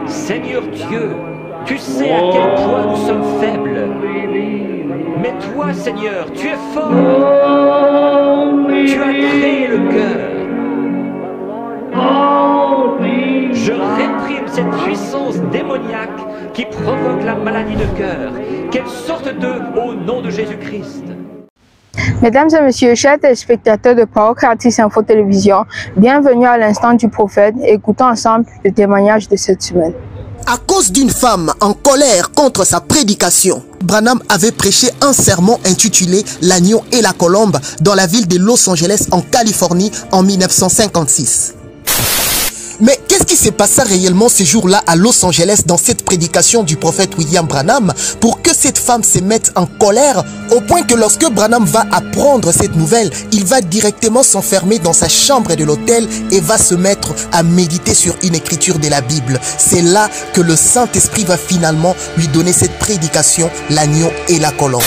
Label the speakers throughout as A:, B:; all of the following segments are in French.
A: Seigneur Dieu, tu sais à quel point nous sommes faibles. Mais toi, Seigneur, tu es fort. Tu as créé le cœur. Je réprime cette puissance démoniaque qui provoque la maladie de cœur. Qu'elle sorte d'eux au nom de Jésus-Christ.
B: Mesdames et messieurs, chers téléspectateurs de Parole Créatrice Info Télévision, bienvenue à l'instant du prophète. Écoutons ensemble le témoignage de cette semaine.
C: À cause d'une femme en colère contre sa prédication, Branham avait prêché un sermon intitulé « L'agneau et la colombe » dans la ville de Los Angeles en Californie en 1956. Mais qu'est-ce qui s'est passé réellement ce jour-là à Los Angeles dans cette prédication du prophète William Branham pour que cette femme se mette en colère au point que lorsque Branham va apprendre cette nouvelle, il va directement s'enfermer dans sa chambre de l'hôtel et va se mettre à méditer sur une écriture de la Bible. C'est là que le Saint-Esprit va finalement lui donner cette prédication, l'agneau et la colombe.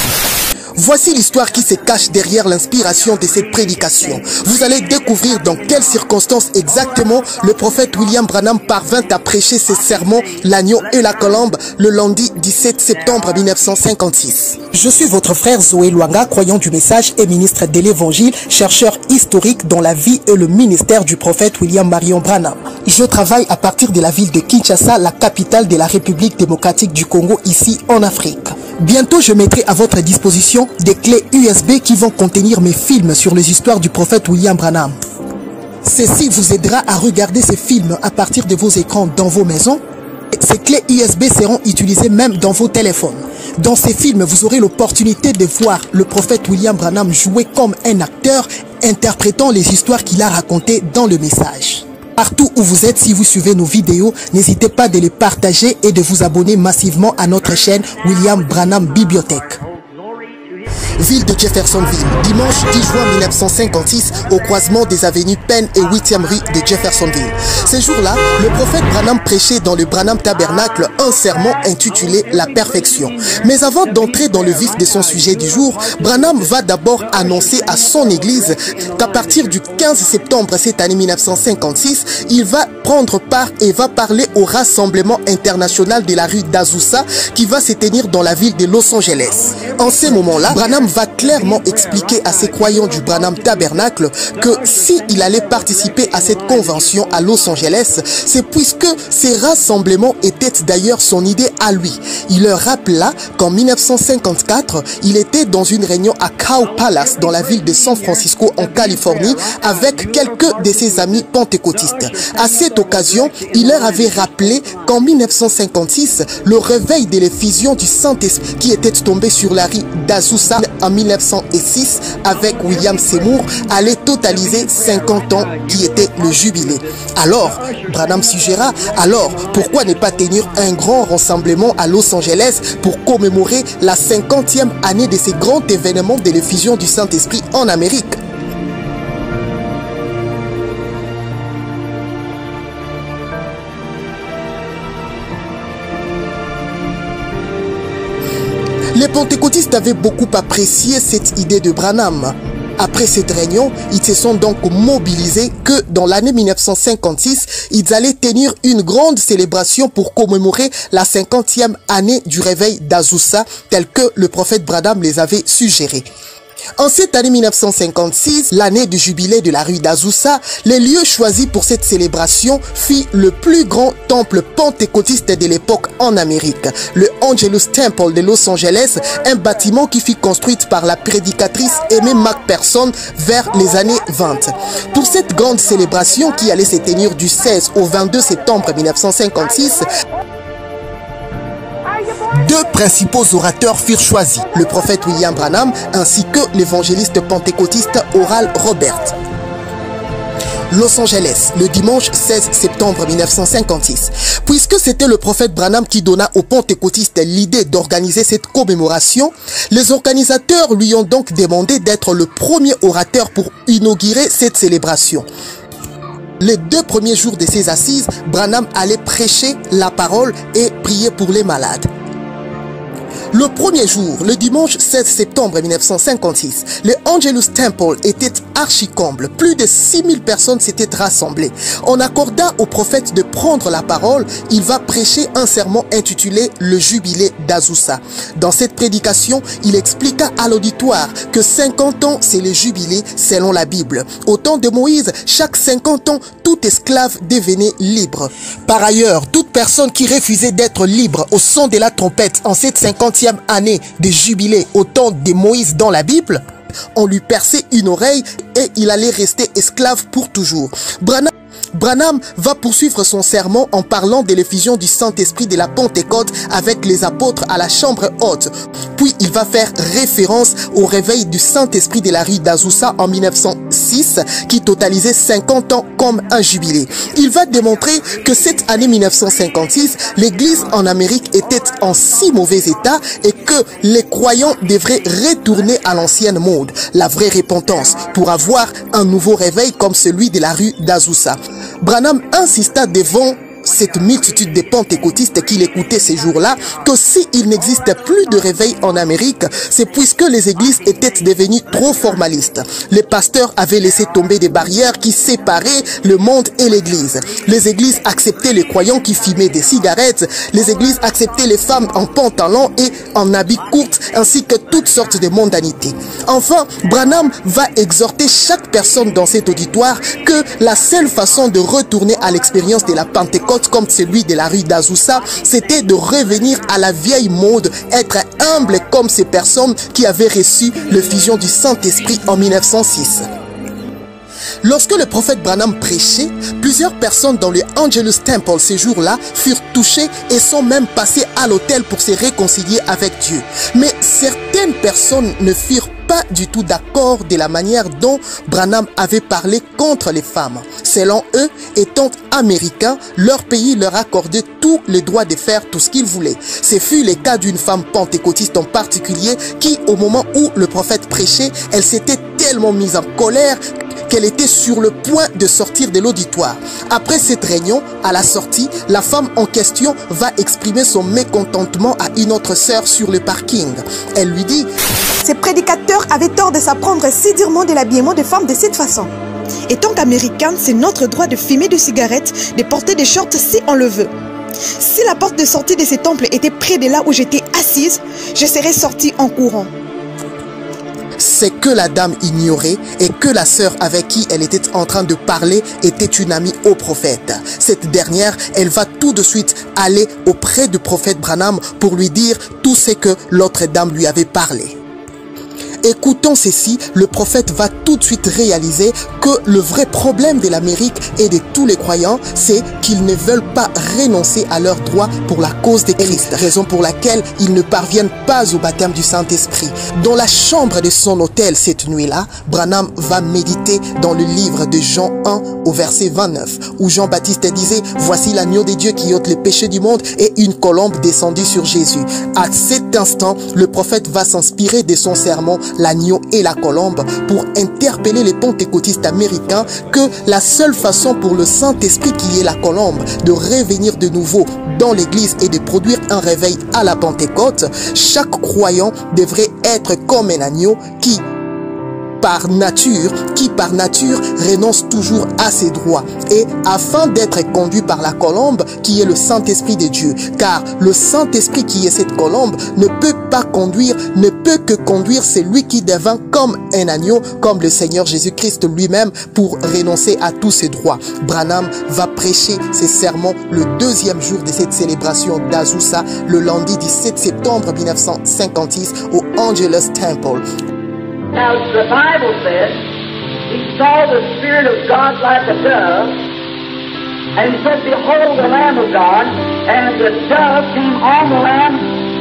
C: Voici l'histoire qui se cache derrière l'inspiration de cette prédication. Vous allez découvrir dans quelles circonstances exactement le prophète William Branham parvint à prêcher ses sermons, l'agneau et la colombe, le lundi 17 septembre 1956. Je suis votre frère Zoé Luanga, croyant du message et ministre de l'évangile, chercheur historique dans la vie et le ministère du prophète William Marion Branham. Je travaille à partir de la ville de Kinshasa, la capitale de la République démocratique du Congo, ici en Afrique. Bientôt, je mettrai à votre disposition des clés USB qui vont contenir mes films sur les histoires du prophète William Branham. Ceci vous aidera à regarder ces films à partir de vos écrans dans vos maisons. Ces clés USB seront utilisées même dans vos téléphones. Dans ces films, vous aurez l'opportunité de voir le prophète William Branham jouer comme un acteur, interprétant les histoires qu'il a racontées dans le message. Partout où vous êtes, si vous suivez nos vidéos, n'hésitez pas de les partager et de vous abonner massivement à notre chaîne William Branham Bibliothèque. Ville de Jeffersonville, dimanche 10 juin 1956, au croisement des avenues Penn et 8e rue de Jeffersonville. Ce jour-là, le prophète Branham prêchait dans le Branham Tabernacle un sermon intitulé « La perfection ». Mais avant d'entrer dans le vif de son sujet du jour, Branham va d'abord annoncer à son église qu'à partir du 15 septembre cette année 1956, il va prendre part et va parler au rassemblement international de la rue d'Azusa qui va se tenir dans la ville de Los Angeles. En ces moments-là, Branham va clairement expliquer à ses croyants du Branham Tabernacle que s'il allait participer à cette convention à Los Angeles, c'est puisque ces rassemblements étaient d'ailleurs son idée à lui. Il leur rappela qu'en 1954, il était dans une réunion à Cow Palace dans la ville de San Francisco en Californie avec quelques de ses amis pentecôtistes. À cette occasion, il leur avait rappelé qu'en 1956, le réveil de l'effusion du Saint-Esprit qui était tombé sur la rue d'Azusa en 1906 avec William Seymour allait totaliser 50 ans qui était le jubilé. Alors, Branham suggéra, alors pourquoi ne pas tenir un grand rassemblement à Los Angeles pour commémorer la 50e année de ces grands événements de l'effusion du Saint-Esprit en Amérique? Les pentecôtistes avaient beaucoup apprécié cette idée de Branham. Après cette réunion, ils se sont donc mobilisés que dans l'année 1956, ils allaient tenir une grande célébration pour commémorer la 50e année du réveil d'Azusa, tel que le prophète Branham les avait suggéré. En cette année 1956, l'année du jubilé de la rue d'Azusa, le lieu choisi pour cette célébration fut le plus grand temple pentecôtiste de l'époque en Amérique, le Angelus Temple de Los Angeles, un bâtiment qui fut construit par la prédicatrice Aimee McPherson vers les années 20. Pour cette grande célébration qui allait se tenir du 16 au 22 septembre 1956, deux principaux orateurs furent choisis, le prophète William Branham ainsi que l'évangéliste pentecôtiste Oral Roberts. Los Angeles, le dimanche 16 septembre 1956. Puisque c'était le prophète Branham qui donna aux pentecôtistes l'idée d'organiser cette commémoration, les organisateurs lui ont donc demandé d'être le premier orateur pour inaugurer cette célébration. Les 2 premiers jours de ses assises, Branham allait prêcher la parole et prier pour les malades. Le premier jour, le dimanche 16 septembre 1956, le Angelus Temple était archi-comble. Plus de 6000 personnes s'étaient rassemblées. On accorda au prophète de prendre la parole. Il va prêcher un sermon intitulé « Le jubilé d'Azusa ». Dans cette prédication, il expliqua à l'auditoire que 50 ans, c'est le jubilé selon la Bible. Au temps de Moïse, chaque 50 ans, tout esclave devenait libre. Par ailleurs, toute personne qui refusait d'être libre au son de la trompette en cette 50e année de jubilé au temps de Moïse dans la Bible, on lui perçait une oreille et il allait rester esclave pour toujours. Branham va poursuivre son sermon en parlant de l'effusion du Saint-Esprit de la Pentecôte avec les apôtres à la chambre haute. Puis il va faire référence au réveil du Saint-Esprit de la rue d'Azusa en 1906 qui totalisait 50 ans comme un jubilé. Il va démontrer que cette année 1956, l'Église en Amérique était en si mauvais état et que les croyants devraient retourner à l'ancienne mode, la vraie repentance, pour avoir un nouveau réveil comme celui de la rue d'Azusa. Branham insista devant cette multitude de pentecôtistes qu'il écoutait ces jours-là que s'il n'existait plus de réveil en Amérique, c'est puisque les églises étaient devenues trop formalistes. Les pasteurs avaient laissé tomber des barrières qui séparaient le monde et l'église. Les églises acceptaient les croyants qui fumaient des cigarettes, les églises acceptaient les femmes en pantalon et en habits courts ainsi que toutes sortes de mondanités. Enfin, Branham va exhorter chaque personne dans cet auditoire que la seule façon de retourner à l'expérience de la Pentecôte comme celui de la rue d'Azusa, c'était de revenir à la vieille mode, être humble comme ces personnes qui avaient reçu l'effusion du Saint-Esprit en 1906. Lorsque le prophète Branham prêchait, plusieurs personnes dans le Angelus Temple ces jours-là furent touchées et sont même passées à l'autel pour se réconcilier avec Dieu. Mais certaines personnes ne furent pas du tout d'accord de la manière dont Branham avait parlé contre les femmes. Selon eux, étant américains, leur pays leur accordait tout le droit de faire tout ce qu'ils voulaient. Ce fut le cas d'une femme pentecôtiste en particulier qui, au moment où le prophète prêchait, elle s'était tellement mise en colère qu'elle était sur le point de sortir de l'auditoire. Après cette réunion, à la sortie, la femme en question va exprimer son mécontentement à une autre sœur sur le parking. Elle lui dit:
D: ces prédicateurs avaient tort de s'apprendre si durement de l'habillement des femmes de cette façon. Étant américaine, c'est notre droit de fumer des cigarettes, de porter des shorts si on le veut. Si la porte de sortie de ce temple était près de là où j'étais assise, je serais sortie en courant.
C: C'est que la dame ignorait et que la sœur avec qui elle était en train de parler était une amie au prophète. Cette dernière, elle va tout de suite aller auprès du prophète Branham pour lui dire tout ce que l'autre dame lui avait parlé. Écoutant ceci, le prophète va tout de suite réaliser que le vrai problème de l'Amérique et de tous les croyants, c'est qu'ils ne veulent pas renoncer à leurs droits pour la cause de Christ, raison pour laquelle ils ne parviennent pas au baptême du Saint-Esprit. Dans la chambre de son hôtel cette nuit-là, Branham va méditer dans le livre de Jean 1 au verset 29, où Jean-Baptiste disait: « Voici l'agneau de Dieu qui ôte les péchés du monde » et une colombe descendue sur Jésus. À cet instant, le prophète va s'inspirer de son sermon l'agneau et la colombe pour interpeller les pentecôtistes américains que la seule façon pour le Saint-Esprit qui est la colombe de revenir de nouveau dans l'église et de produire un réveil à la Pentecôte, chaque croyant devrait être comme un agneau qui par nature renonce toujours à ses droits et afin d'être conduit par la colombe qui est le Saint-Esprit de Dieu, car le Saint-Esprit qui est cette colombe ne peut que conduire celui qui devint comme un agneau, comme le Seigneur Jésus-Christ lui-même, pour renoncer à tous ses droits. Branham va prêcher ses sermons le deuxième jour de cette célébration d'Azusa, le lundi 17 septembre 1956 au Angelus Temple.
E: Now, the Bible says, he saw the Spirit of God like a dove, and he said, behold, the Lamb of God, and the dove came on the Lamb,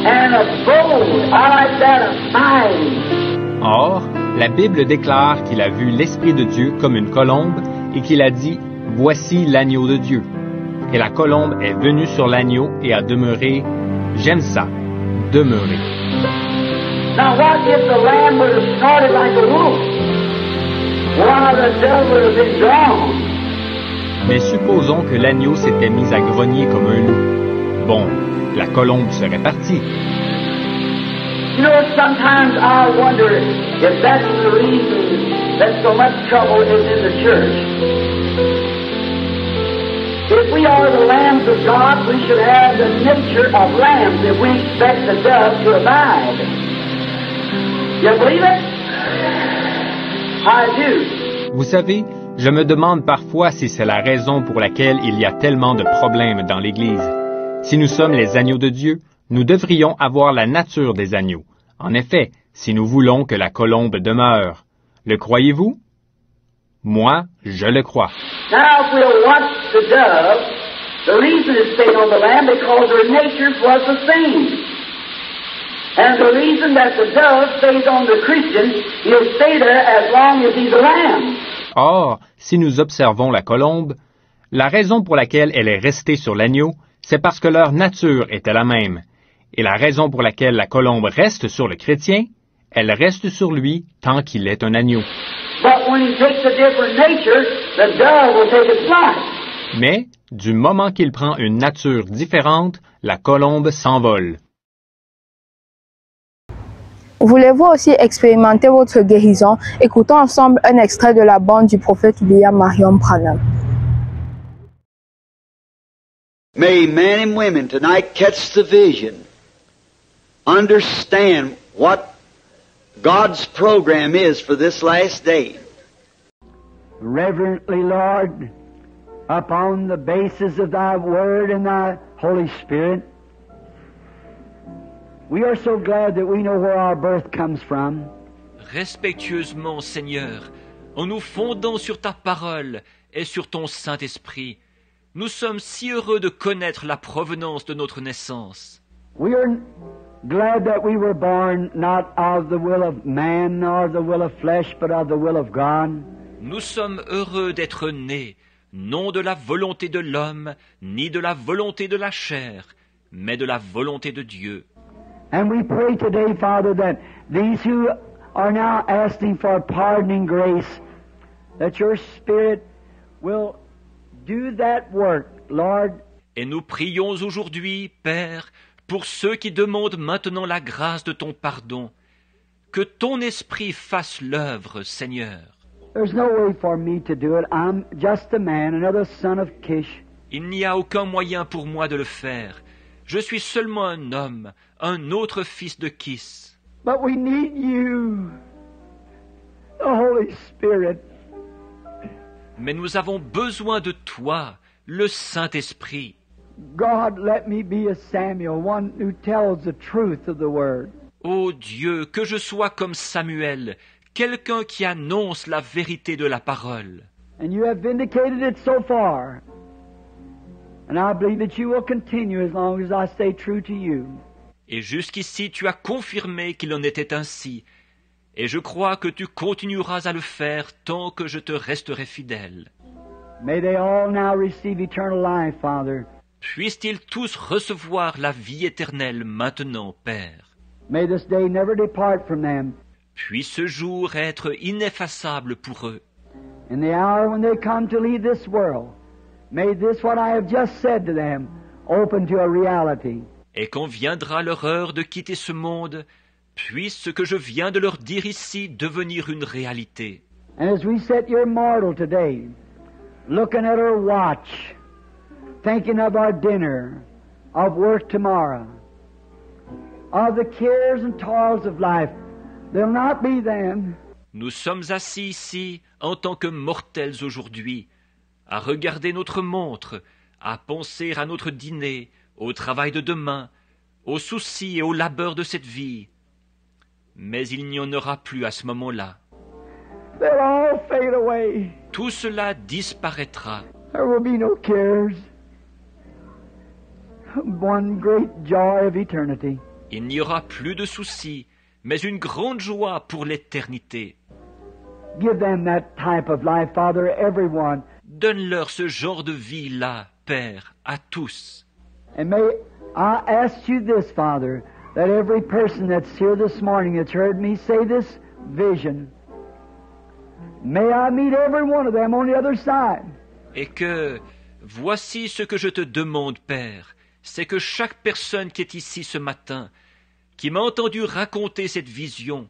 E: and abode, I like that, a mighty.
F: Or, la Bible déclare qu'il a vu l'Esprit de Dieu comme une colombe, et qu'il a dit, voici l'agneau de Dieu. Et la colombe est venue sur l'agneau et a demeuré, j'aime ça, demeurer.
E: Now, what if the lamb would have snorted like a wolf? Why, the dove would have been gone.
F: Mais supposons que l'agneau s'était mis à grogner comme un loup. Bon, la colombe serait partie.
E: You know, sometimes I wonder if that's the reason that so much trouble is in the church. If we are the lambs of God, we should have the nature of lambs if we expect the dove to abide. You believe it? I do.
F: Vous savez, je me demande parfois si c'est la raison pour laquelle il y a tellement de problèmes dans l'Église. Si nous sommes les agneaux de Dieu, nous devrions avoir la nature des agneaux. En effet, si nous voulons que la colombe demeure. Le croyez-vous? Moi, je le crois.
E: Now, if we'll watch the dove, the reason it stayed on the lamb because her nature was the same. And the reason that the dove stays on the Christian, he'll stay there as long as he's a lamb.
F: Or, si nous observons la colombe, la raison pour laquelle elle est restée sur l'agneau, c'est parce que leur nature était la même. Et la raison pour laquelle la colombe reste sur le chrétien, elle reste sur lui tant qu'il est un agneau.
E: But when he takes a different nature, the dove will take its flight.
F: Mais, du moment qu'il prend une nature différente, la colombe s'envole.
B: Voulez-vous aussi expérimenter votre guérison? Écoutons ensemble un extrait de la bande du prophète William Marion Branham.
G: May men and women tonight catch the vision, understand what God's program is for this last day.
H: Reverently, Lord, upon the basis of Thy Word and Thy Holy Spirit, we are so glad that we know where our birth comes from.
A: Respectueusement, Seigneur, en nous fondant sur ta parole et sur ton Saint-Esprit, nous sommes si heureux de connaître la provenance de notre naissance.
H: We are glad that we were born not of the will of man nor the will of flesh, but of the will of God.
A: Nous sommes heureux d'être nés, non de la volonté de l'homme, ni de la volonté de la chair, mais de la volonté de Dieu.
H: And we pray today, Father, that these who are now asking for pardoning grace, that your Spirit will do that work, Lord.
A: Et nous prions aujourd'hui, Père, pour ceux qui demandent maintenant la grâce de ton pardon, que ton esprit fasse l'œuvre, Seigneur.
H: There's no way for me to do it. I'm just a man, another son of Kish.
A: Il n'y a aucun moyen pour moi de le faire. Je suis seulement un homme, un autre fils de Kis.
H: But we need you, the Holy Spirit.
A: Mais nous avons besoin de toi, le Saint-Esprit.
H: God, let me be a Samuel, one who tells the truth of the Word.
A: Ô Dieu, que je sois comme Samuel, quelqu'un qui annonce la vérité de la parole.
H: And you have vindicated it so far. And I believe that you will continue as long as I stay true to you.
A: Et jusqu'ici tu as confirmé qu'il en était ainsi. Et je crois que tu continueras à le faire tant que je te resterai fidèle.
H: May they all now receive eternal life, Father.
A: Puissent-ils tous recevoir la vie éternelle maintenant, Père.
H: May this day never depart from them.
A: Puisse ce jour être ineffaçable pour eux.
H: In the hour when they come to leave this world, may this what I have just said to them open to a reality.
A: Et quand viendra leur heure de quitter ce monde, puisse ce que je viens de leur dire ici devenir une réalité.
H: And as we sit here mortal today, looking at our watch, thinking of our dinner, of work tomorrow, of the cares and toils of life, they'll not be them.
A: Nous sommes assis ici en tant que mortels aujourd'hui, à regarder notre montre, à penser à notre dîner, au travail de demain, aux soucis et aux labeurs de cette vie. Mais il n'y en aura plus à ce moment-là.
H: They'll all fade away.
A: Tout cela disparaîtra.
H: There will be no cares. One great joy of eternity.
A: Il n'y aura plus de soucis, mais une grande joie pour l'éternité.
H: Give them that type of life, Father, everyone.
A: Donne-leur ce genre de vie-là, Père, à tous.
H: And may I ask you this, Father, that every person that's here this morning that's heard me say this vision, may I meet every one of them on the other side.
A: Et que, voici ce que je te demande, Père, c'est que chaque personne qui est ici ce matin, qui m'a entendu raconter cette vision,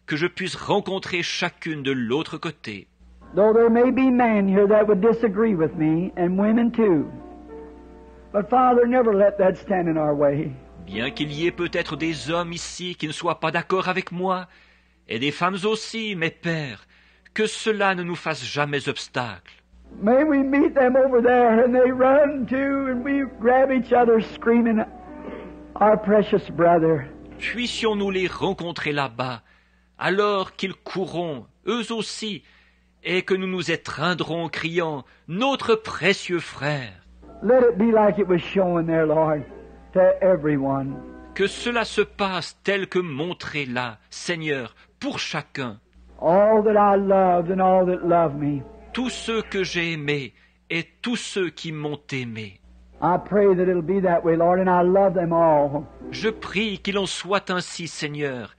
A: que je puisse rencontrer chacune de l'autre côté.
H: Though there may be men here that would disagree with me, and women too. But Father, never let that stand in our way.
A: Bien qu'il y ait peut-être des hommes ici qui ne soient pas d'accord avec moi, et des femmes aussi, mes pères, que cela ne nous fasse jamais obstacle.
H: May we meet them over there and they run too and we grab each other screaming, our precious brother.
A: Puissions-nous les rencontrer là-bas, alors qu'ils courront, eux aussi, et que nous nous étreindrons criant, notre précieux frère.
H: Let it be like it was shown there, Lord, to everyone.
A: Que cela se passe tel que montré là, Seigneur, pour chacun.
H: All that I loved and all that love me.
A: Tous ceux que j'ai aimés et tous ceux qui m'ont aimé.
H: I pray that it'll be that way, Lord, and I love them all.
A: Je prie qu'il en soit ainsi, Seigneur,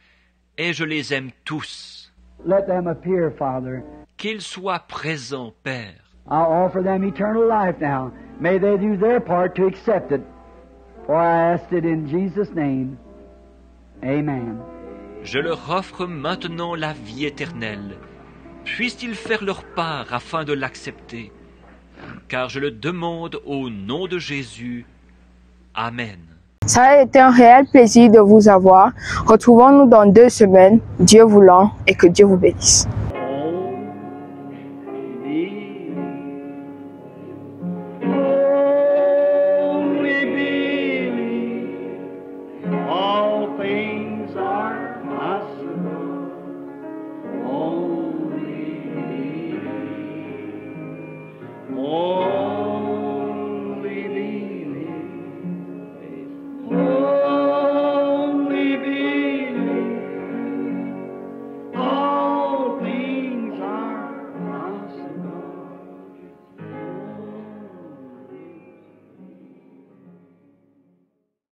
A: et je les aime tous.
H: Let them appear, Father.
A: Qu'ils soient présents, Père.
H: I offer them eternal life now. May they do their part to accept it. For I asked it in Jesus' name. Amen.
A: Je leur offre maintenant la vie éternelle. Puissent-ils faire leur part afin de l'accepter, car je le demande au nom de Jésus. Amen.
B: Ça a été un réel plaisir de vous avoir. Retrouvons-nous dans 2 semaines, Dieu voulant, et que Dieu vous bénisse.